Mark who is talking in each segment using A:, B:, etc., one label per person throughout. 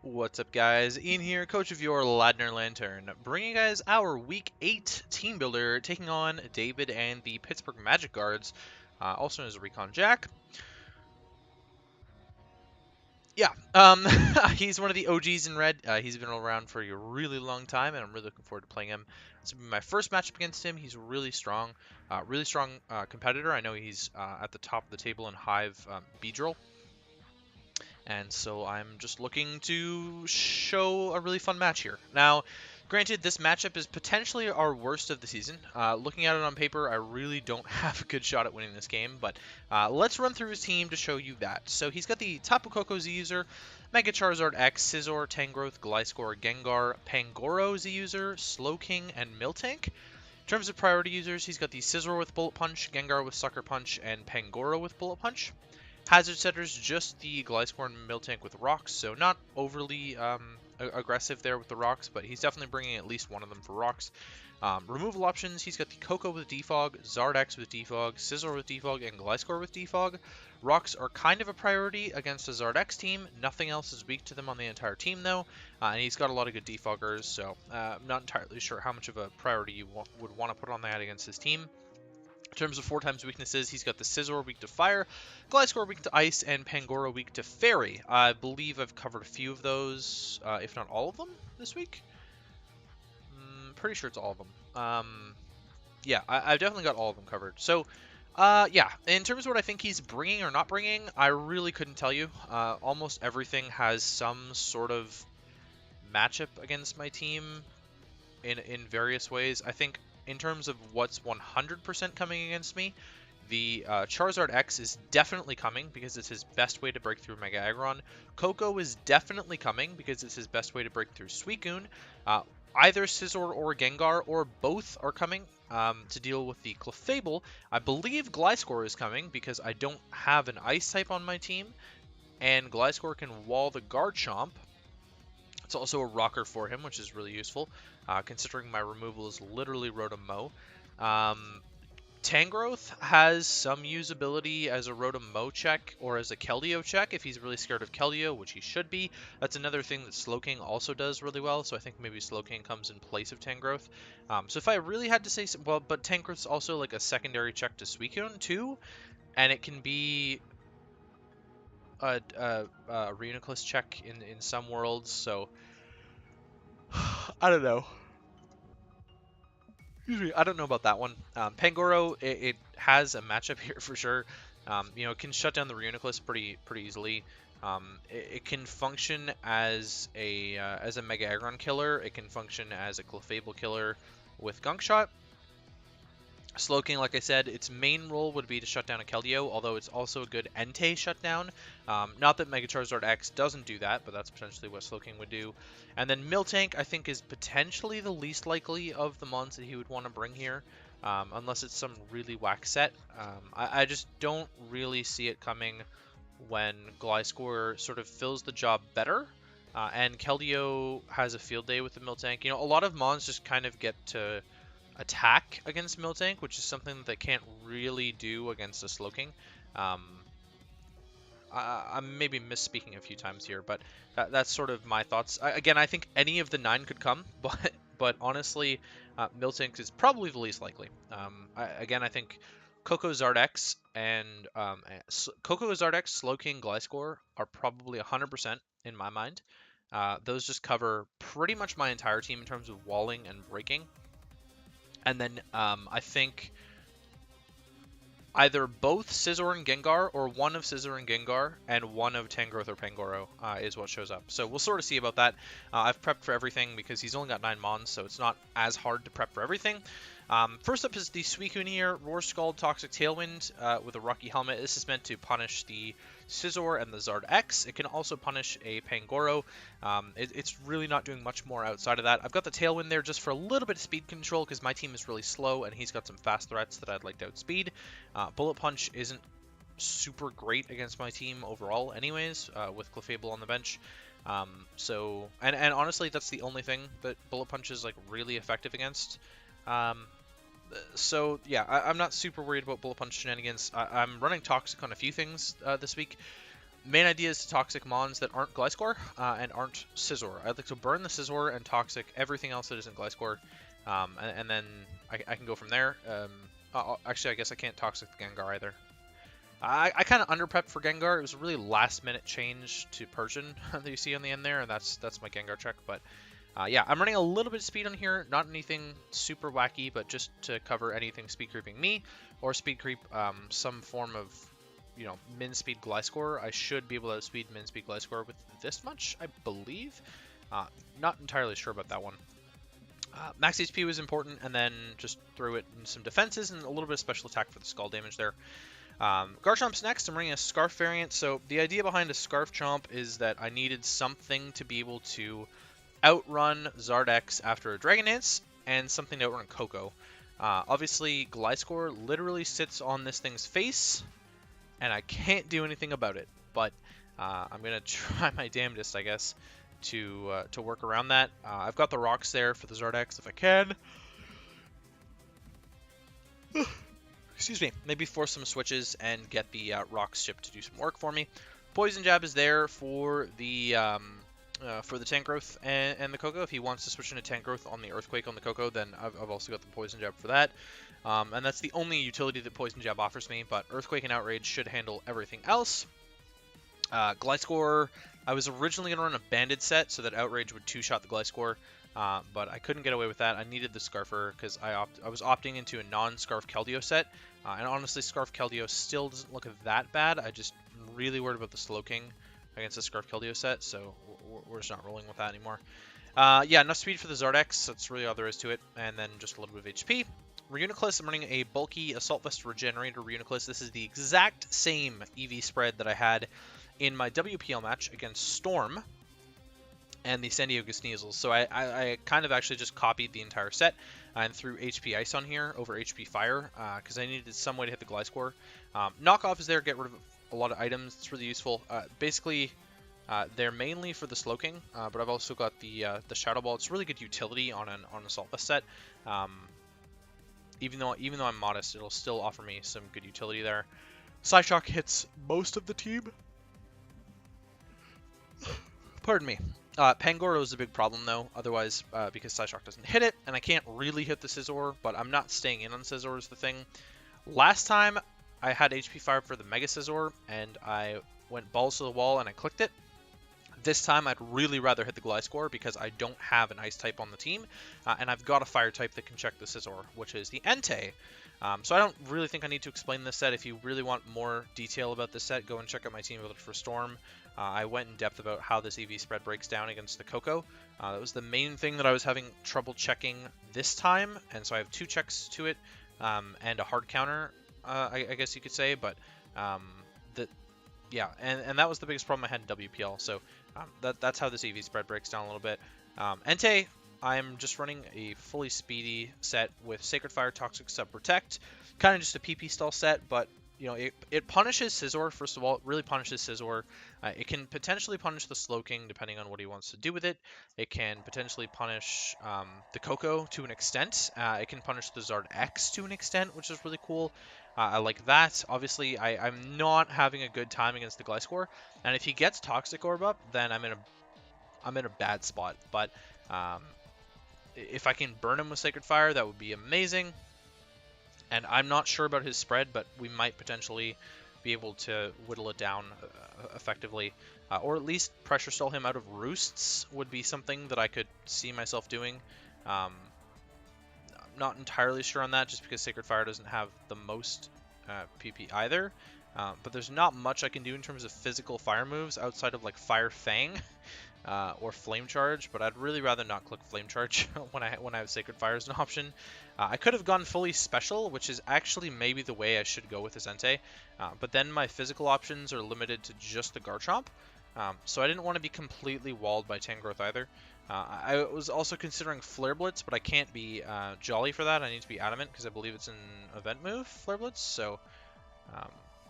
A: What's up, guys? Ian here, coach of your Ladner Lanturn, bringing you guys our Week 8 Team Builder, taking on David and the Pittsburgh Magic Guards, also known as Recon Jack. Yeah, he's one of the OGs in red. He's been around for a really long time, and I'm really looking forward to playing him. This will be my first matchup against him. He's really strong competitor. I know he's at the top of the table in Hive Beedrill. And so I'm just looking to show a really fun match here. Now, granted, this matchup is potentially our worst of the season. Looking at it on paper, I really don't have a good shot at winning this game, but let's run through his team to show you that. So he's got the Tapu Koko Z user, Mega Charizard X, Scizor, Tangrowth, Gliscor, Gengar, Pangoro Z user, Slowking, and Miltank. In terms of priority users, he's got the Scizor with Bullet Punch, Gengar with Sucker Punch, and Pangoro with Bullet Punch. Hazard setters, just the Gliscor and Miltank with rocks, so not overly aggressive there with the rocks, but he's definitely bringing at least one of them for rocks. Removal options, he's got the Koko with Defog, Zardex with Defog, Scizor with Defog, and Gliscor with Defog. Rocks are kind of a priority against a Zardex team. Nothing else is weak to them on the entire team, though, and he's got a lot of good Defoggers, so I'm not entirely sure how much of a priority you would want to put on that against his team. In terms of 4x weaknesses, he's got the Scizor weak to fire, Gliscor weak to ice, and Pangoro weak to fairy. I believe I've covered a few of those, if not all of them, this week. Pretty sure it's all of them. Yeah, I've definitely got all of them covered. So, yeah, in terms of what I think he's bringing or not bringing, I really couldn't tell you. Almost everything has some sort of matchup against my team in various ways. I think in terms of what's 100% coming against me, the Charizard X is definitely coming because it's his best way to break through Mega Aggron. Koko is definitely coming because it's his best way to break through Suicune. Either Scizor or Gengar or both are coming to deal with the Clefable. I believe Gliscor is coming because I don't have an Ice type on my team, and Gliscor can wall the Garchomp. It's also a rocker for him, which is really useful, considering my removal is literally Rotom-Mow. Tangrowth has some usability as a Rotom-Mow check or as a Keldeo check if he's really scared of Keldeo, which he should be. That's another thing that Slowking also does really well, so I think maybe Slowking comes in place of Tangrowth. So if I really had to say, well, but Tangrowth's also like a secondary check to Suicune too, and it can be a Reuniclus check in some worlds, so I don't know. Excuse me, I don't know about that one. Pangoro, it has a matchup here for sure. It can shut down the Reuniclus pretty easily. It can function as a Mega Aggron killer. It can function as a Clefable killer with Gunk Shot. Slowking, like I said, its main role would be to shut down a Keldeo, although it's also a good Entei shutdown. Not that Mega Charizard X doesn't do that, but that's potentially what Slowking would do. And then Miltank, I think, is potentially the least likely of the mons that he would want to bring here, unless it's some really whack set. I just don't really see it coming when Gliscor sort of fills the job better, and Keldeo has a field day with the Miltank. A lot of mons just kind of get to attack against Miltank, which is something that they can't really do against a Slowking. I'm maybe misspeaking a few times here, but that's sort of my thoughts. Again, I think any of the 9 could come, but honestly, Miltank is probably the least likely. I think Koko Zardex and Slowking, Gliscor are probably 100% in my mind. Those just cover pretty much my entire team in terms of walling and breaking. And then I think either both Scizor and Gengar or one of Scizor and Gengar and one of Tangrowth or Pangoro is what shows up. So we'll sort of see about that. I've prepped for everything because he's only got 9 mons, so it's not as hard to prep for everything. First up is the Suicune here, Roar Scald, Toxic Tailwind with a Rocky Helmet. This is meant to punish the Scizor and the Zard X. It can also punish a Pangoro. It's really not doing much more outside of that. I've got the Tailwind there just for a little bit of speed control because my team is really slow and he's got some fast threats that I'd like to outspeed. Bullet Punch isn't super great against my team overall anyways, with Clefable on the bench. And honestly, that's the only thing that Bullet Punch is like really effective against. So yeah, I'm not super worried about Bullet Punch shenanigans. I'm running Toxic on a few things this week. Main idea is to toxic mons that aren't Gliscor and aren't Scizor. I'd like to burn the Scizor and toxic everything else that isn't Gliscor, and then I can go from there. Actually, I guess I can't toxic the Gengar either. I kind of under-prepped for Gengar. It was a really last-minute change to Persian that you see on the end there, and that's my Gengar check. But yeah, I'm running a little bit of speed on here. Not anything super wacky, but just to cover anything speed creeping me or speed creep some form of, you know, min speed Gliscor. I should be able to outspeed min speed Gliscor with this much, I believe. Not entirely sure about that one. Max HP was important, and then just threw it in some defenses and a little bit of special attack for the skull damage there. Garchomp's next. I'm running a Scarf variant. So the idea behind a Scarf Chomp is that I needed something to be able to outrun Zardex after a Dragon Dance, and something to outrun Koko. Obviously, Gliscor literally sits on this thing's face, and I can't do anything about it. But I'm gonna try my damnedest, I guess, to work around that. I've got the rocks there for the Zardex if I can. Excuse me, maybe force some switches and get the Rock Ship to do some work for me. Poison Jab is there for the Tank Growth and the Koko. If he wants to switch into Tank Growth on the Earthquake on the Koko, then I've also got the Poison Jab for that. And that's the only utility that Poison Jab offers me, but Earthquake and Outrage should handle everything else. Gliscor, I was originally going to run a Banded set so that Outrage would two-shot the Gliscor. But I couldn't get away with that. I needed the Scarfer because I was opting into a non-Scarf Keldeo set. And honestly, Scarf Keldeo still doesn't look that bad. I just am really worried about the Slowking against the Scarf Keldeo set, so we're just not rolling with that anymore. Yeah, enough speed for the Zardex. That's really all there is to it. And then just a little bit of HP. Reuniclus, I'm running a bulky Assault Vest Regenerator Reuniclus. This is the exact same EV spread that I had in my WPL match against Storm and the San Diego Sneasels. So I kind of actually just copied the entire set and threw HP Ice on here over HP Fire because I needed some way to hit the Gliscor. Knockoff is there, get rid of a lot of items. It's really useful. Basically, they're mainly for the Slowking, but I've also got the Shadow Ball. It's really good utility on an Assault Vest set. Even though I'm modest, it'll still offer me some good utility there. Psyshock hits most of the team. Pardon me. Pangoro is a big problem, though, otherwise, because Psyshock doesn't hit it, and I can't really hit the Scizor, but I'm not staying in on Scizor is the thing. Last time, I had HP Fire for the Mega Scizor, and I went balls to the wall, and I clicked it. This time, I'd really rather hit the Gliscor, because I don't have an Ice type on the team, and I've got a Fire type that can check the Scizor, which is the Entei. So I don't really think I need to explain this set. If you really want more detail about this set, go and check out my Teambuilder for Storm. I went in depth about how this EV spread breaks down against the Koko. That was the main thing that I was having trouble checking this time, and so I have 2 checks to it and a hard counter, I guess you could say. But yeah, and that was the biggest problem I had in WPL. So that's how this EV spread breaks down a little bit. Entei, I'm just running a fully speedy set with Sacred Fire, Toxic Sub, Protect, kind of just a PP stall set, but you know, it punishes Scizor. First of all, it really punishes Scizor. It can potentially punish the Slowking depending on what he wants to do with it. It can potentially punish the Koko to an extent. It can punish the Zard X to an extent, which is really cool. I like that. Obviously, I'm not having a good time against the Gliscor, and if he gets Toxic Orb up, then I'm in a bad spot. But if I can burn him with Sacred Fire, that would be amazing. And I'm not sure about his spread, but we might potentially be able to whittle it down effectively. Or at least pressure stall him out of roosts would be something that I could see myself doing. I'm not entirely sure on that, just because Sacred Fire doesn't have the most PP either. But there's not much I can do in terms of physical fire moves outside of like Fire Fang or Flame Charge, but I'd really rather not click Flame Charge when I have Sacred Fire as an option. I could have gone fully special, which is actually maybe the way I should go with this Entei, but then my physical options are limited to just the Garchomp, so I didn't want to be completely walled by Tangrowth either. I was also considering Flare Blitz, but I can't be Jolly for that. I need to be Adamant because I believe it's an event move, Flare Blitz, so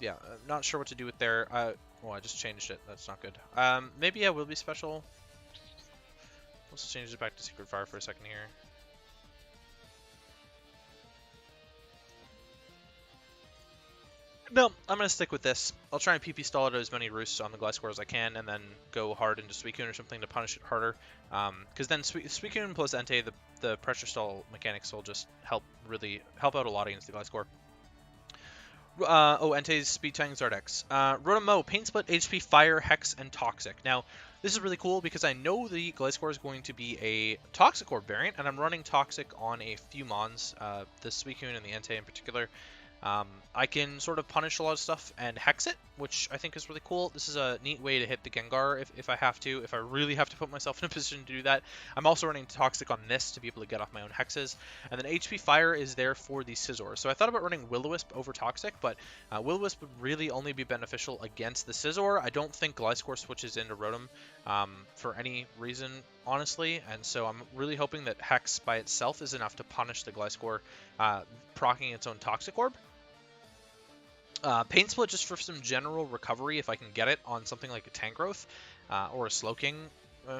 A: yeah, not sure what to do with there. Well, I just changed it. That's not good. Maybe I will be special. Let's change it back to Secret Fire for a second here. No, I'm going to stick with this. I'll try and PP stall it as many roosts on the Gliscor as I can, and then go hard into Suicune or something to punish it harder. Because then Suicune plus Entei, the pressure stall mechanics will just help out a lot against the Gliscor. Entei's Speed Tang Zardex. Rotom-Mow, Pain Split, HP, Fire, Hex, and Toxic. Now, this is really cool because I know the Gliscor is going to be a Toxic Orb variant, and I'm running Toxic on a few Mons, the Suicune and the Entei in particular. I can sort of punish a lot of stuff and hex it, which I think is really cool. This is a neat way to hit the Gengar if I have to, if I really have to put myself in a position to do that. I'm also running Toxic on this to be able to get off my own hexes. And then HP Fire is there for the Scizor. So I thought about running Will-O-Wisp over Toxic, but Will-O-Wisp would really only be beneficial against the Scizor. I don't think Gliscor switches into Rotom for any reason, honestly. And so I'm really hoping that Hex by itself is enough to punish the Gliscor, proccing its own Toxic Orb. Pain Split just for some general recovery if I can get it on something like a Tangrowth or a Slowking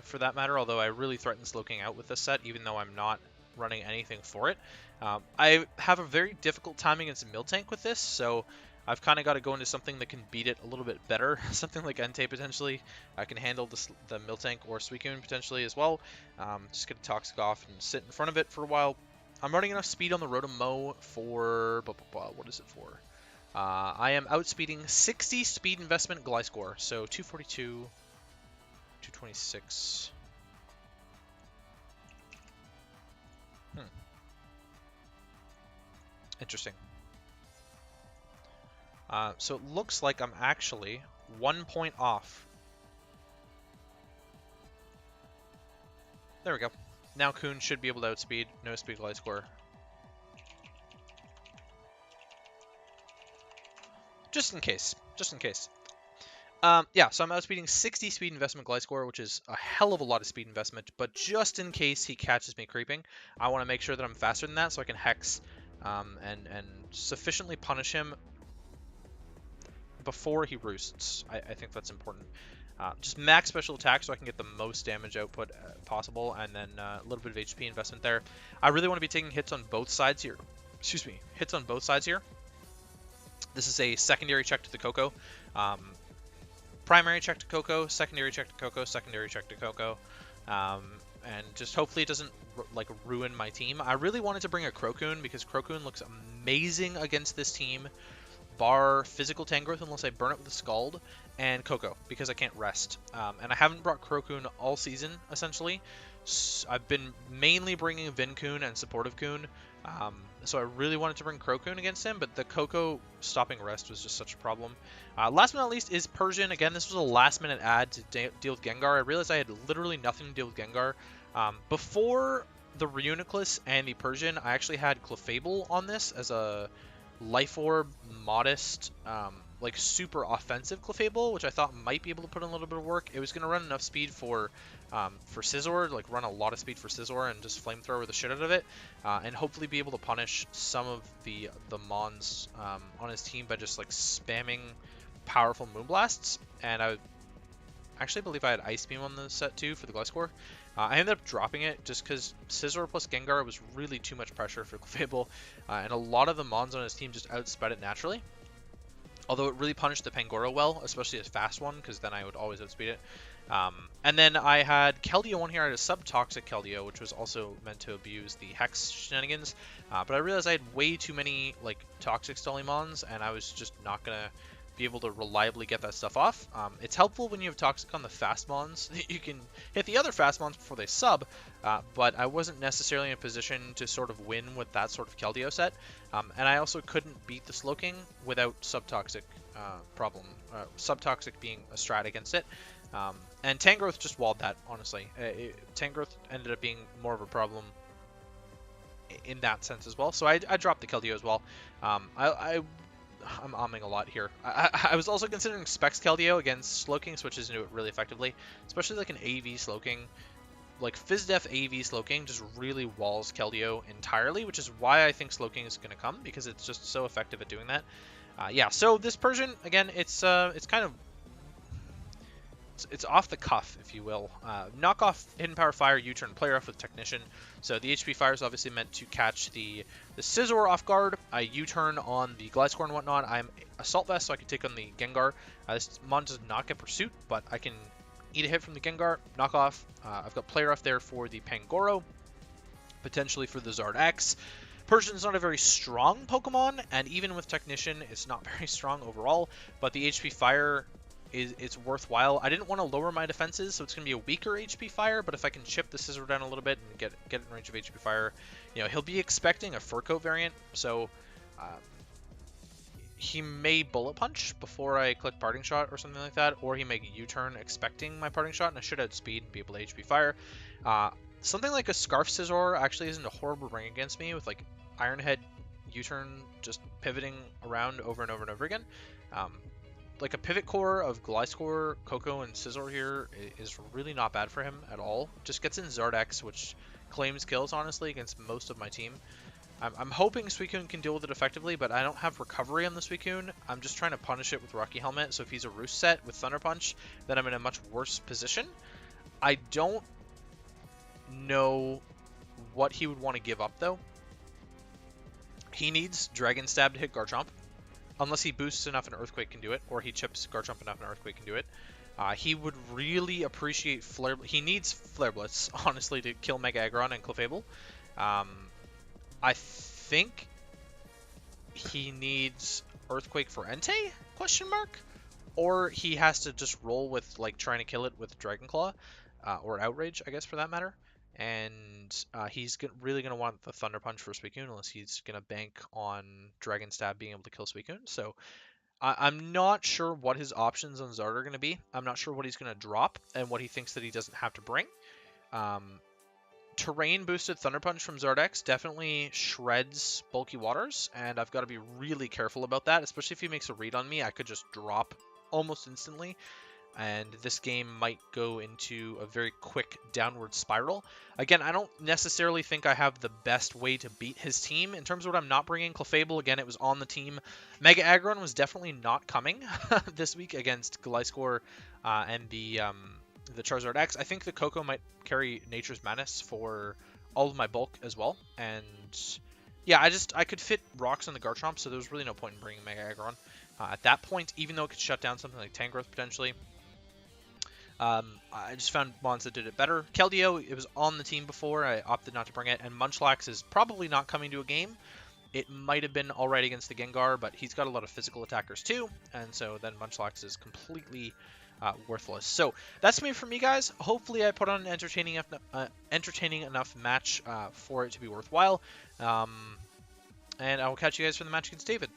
A: for that matter, although I really threaten Slowking out with this set even though I'm not running anything for it. I have a very difficult time against a Miltank with this, so I've kind of got to go into something that can beat it a little bit better. Something like Entei potentially. I can handle the Miltank or Suicune potentially as well. Just get a Toxic off and sit in front of it for a while. I'm running enough speed on the Rotom-Mow for... what is it for? I am outspeeding 60 speed investment Gliscor, so 242, 226. Interesting. So it looks like I'm actually 1 point off. There we go. Now Kuhn should be able to outspeed. No speed Gliscor. Just in case. Just in case. Yeah, so I'm outspeeding 60 speed investment Gliscor, which is a hell of a lot of speed investment, but just in case he catches me creeping, I want to make sure that I'm faster than that so I can Hex and sufficiently punish him before he roosts. I think that's important. Just max special attack so I can get the most damage output possible, and then a little bit of HP investment there. I really want to be taking hits on both sides here. Excuse me, hits on both sides here. This is a secondary check to the Koko. Primary check to Koko, secondary check to Koko, secondary check to Koko. And just hopefully it doesn't like ruin my team. I really wanted to bring a Crocoon because Crocoon looks amazing against this team. Bar physical Tangrowth unless I burn it with a Scald, and Koko because I can't rest. And I haven't brought Crocoon all season, essentially. I've been mainly bringing Vincoon and Supportive Coon. So I really wanted to bring Crocoon against him, but the Koko stopping rest was just such a problem. Last but not least is Persian. Again, this was a last-minute add to deal with Gengar. I realized I had literally nothing to deal with Gengar. Before the Reuniclus and the Persian, I actually had Clefable on this as a Life Orb, modest, like super offensive Clefable, which I thought might be able to put in a little bit of work. It was going to run enough speed for Scizor, like run a lot of speed for Scizor and just flamethrower the shit out of it, and hopefully be able to punish some of the Mons on his team by just like spamming powerful Moonblasts. And I actually believe I had Ice Beam on the set too for the Gliscor. I ended up dropping it just because Scizor plus Gengar was really too much pressure for Clefable, and a lot of the Mons on his team just outsped it naturally. Although it really punished the Pangoro well, especially a fast one, because then I would always outspeed it. And then I had Keldeo on here. I had a sub-toxic Keldeo, which was also meant to abuse the Hex shenanigans. But I realized I had way too many like toxic Stolimons, and I was just not going to be able to reliably get that stuff off. It's helpful when you have Toxic on the fast Mons. You can hit the other fast Mons before they sub, but I wasn't necessarily in a position to sort of win with that sort of Keldeo set. And I also couldn't beat the Slowking without Sub-Toxic problem. Sub-Toxic being a strat against it. And Tangrowth just walled that, honestly. Tangrowth ended up being more of a problem in that sense as well. So I dropped the Keldeo as well. I'm umming a lot here. I was also considering Specs Keldeo against Slowking, switches into it really effectively, especially like an AV Slowking. Like Fizdef AV Slowking just really walls Keldeo entirely, which is why I think Slowking is going to come, because it's just so effective at doing that. Yeah, so this Persian, again, it's kind of it's off the cuff, if you will. Knock off Hidden Power Fire, U-turn, play rough with Technician. So the HP Fire is obviously meant to catch the Scizor off guard. I U-turn on the Gliscor and whatnot. I'm Assault Vest, so I can take on the Gengar. This mon does not get Pursuit, but I can eat a hit from the Gengar, knock off. I've got play rough there for the Pangoro, potentially for the Zard X. Persian's not a very strong Pokemon, and even with Technician, it's not very strong overall, but the HP Fire it's worthwhile. I didn't want to lower my defenses, so it's going to be a weaker HP Fire, but if I can chip the Scizor down a little bit and get in range of HP Fire, you know, he'll be expecting a Fur Coat variant, so he may Bullet Punch before I click Parting Shot or something like that, or he may U-turn expecting my Parting Shot, and I should outspeed and be able to HP Fire. Something like a Scarf Scizor actually isn't a horrible ring against me, with like Iron Head U-turn just pivoting around over and over and over again. Like a pivot core of Gliscor, Koko, and Scizor here is really not bad for him at all. Just gets in Zardex, which claims kills, honestly, against most of my team. I'm hoping Suicune can deal with it effectively, but I don't have recovery on the Suicune. I'm just trying to punish it with Rocky Helmet, so if he's a Roost set with Thunder Punch, then I'm in a much worse position. I don't know what he would want to give up, though. He needs Dragon Stab to hit Garchomp. Unless he boosts enough and Earthquake can do it, or he chips Garchomp enough and Earthquake can do it. He would really appreciate Flare... He needs Flare Blitz, honestly, to kill Mega Aggron and Clefable. I think he needs Earthquake for Entei? Question mark? Or he has to just roll with, like, trying to kill it with Dragon Claw, or Outrage, I guess, for that matter. And he's really going to want the Thunder Punch for Suicune, unless he's going to bank on Dragon Stab being able to kill Suicune. So I'm not sure what his options on Zard are going to be. I'm not sure what he's going to drop and what he thinks that he doesn't have to bring. Terrain boosted Thunder Punch from Zardex definitely shreds Bulky Waters, and I've got to be really careful about that, especially if he makes a read on me. I could just drop almost instantly, and this game might go into a very quick downward spiral. Again, I don't necessarily think I have the best way to beat his team. In terms of what I'm not bringing, Clefable, again, it was on the team. Mega Aggron was definitely not coming this week against Gliscor and the Charizard X. I think the Koko might carry Nature's Madness for all of my bulk as well. And yeah, I could fit rocks on the Garchomp, so there was really no point in bringing Mega Aggron. At that point, even though it could shut down something like Tangrowth potentially, I just found mons that did it better. Keldeo, it was on the team before. I opted not to bring it. And Munchlax is probably not coming to a game. It might have been alright against the Gengar, but he's got a lot of physical attackers too. And so then Munchlax is completely worthless. So that's me for me, guys. Hopefully I put on an entertaining enough match for it to be worthwhile. And I will catch you guys for the match against David.